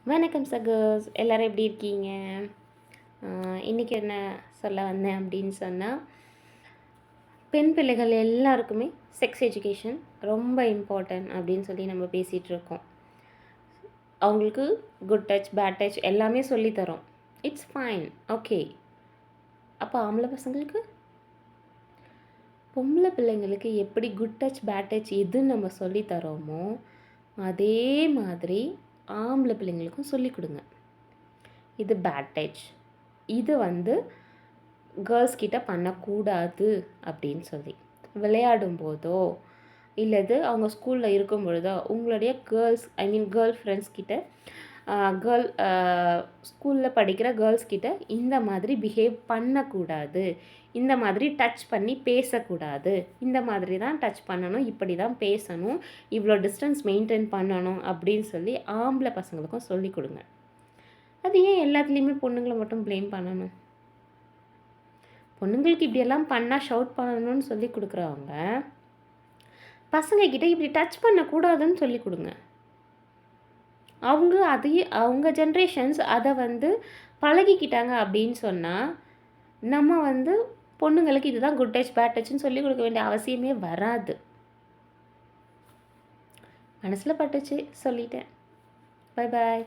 வணக்கம் சகோஸ், எல்லோரும் எப்படி இருக்கீங்க? இன்றைக்கி என்ன சொல்ல வந்தேன் அப்படின்னு சொன்னால், பெண் பிள்ளைகள் எல்லாருக்குமே செக்ஸ் எஜுகேஷன் ரொம்ப இம்பார்ட்டன்ட் அப்படின்னு சொல்லி நம்ம பேசிகிட்டு இருக்கோம். அவங்களுக்கு குட் டச், பேட் டச் எல்லாமே சொல்லித்தரோம். It's fine, okay. அப்போ ஆம்பளை பசங்களுக்கு, பொம்பளை பிள்ளைங்களுக்கு எப்படி குட் டச், பேட் டச் எதுன்னு நம்ம சொல்லித்தரோமோ அதே மாதிரி ஆம்பளை பிள்ளைங்களுக்கும் சொல்லிக் கொடுங்க. இது பேட் டச், இது கேர்ள்ஸ் கிட்ட பண்ணக்கூடாது அப்படின்னு சொல்லி விளையாடும் போதோ இல்லது அவங்க ஸ்கூலில் இருக்கும் பொழுதோ உங்களுடைய கேர்ள் ஃப்ரெண்ட்ஸ் கிட்ட ஸ்கூலில் படிக்கிற கேர்ள்ஸ் கிட்ட இந்த மாதிரி பிஹேவ் பண்ணக்கூடாது, இந்த மாதிரி டச் பண்ணி பேசக்கூடாது, இந்த மாதிரி தான் டச் பண்ணணும், இப்படி தான் பேசணும், இவ்வளோ டிஸ்டன்ஸ் மெயின்டைன் பண்ணணும் அப்படின்னு சொல்லி ஆம்பளை பசங்களுக்கும் சொல்லிக் கொடுங்க. அது ஏன் எல்லாத்துலேயுமே பொண்ணுங்களை மட்டும் ப்ளேம் பண்ணணும்? பொண்ணுங்களுக்கு இப்படியெல்லாம் பண்ணால் ஷவுட் பண்ணணும்னு சொல்லி கொடுக்குறவங்க பசங்கக்கிட்ட இப்படி டச் பண்ணக்கூடாதுன்னு சொல்லி கொடுங்க. அவங்க ஜென்ரேஷன்ஸ் அதை பழகிக்கிட்டாங்க அப்படின்னு சொன்னால் நம்ம பொண்ணுங்களுக்கு இதுதான் குட் டச் பேட் டச்னு சொல்லி கொடுக்க வேண்டிய அவசியமே வராது. மனசில் பட்டுச்சு சொல்லிட்டேன். Bye bye.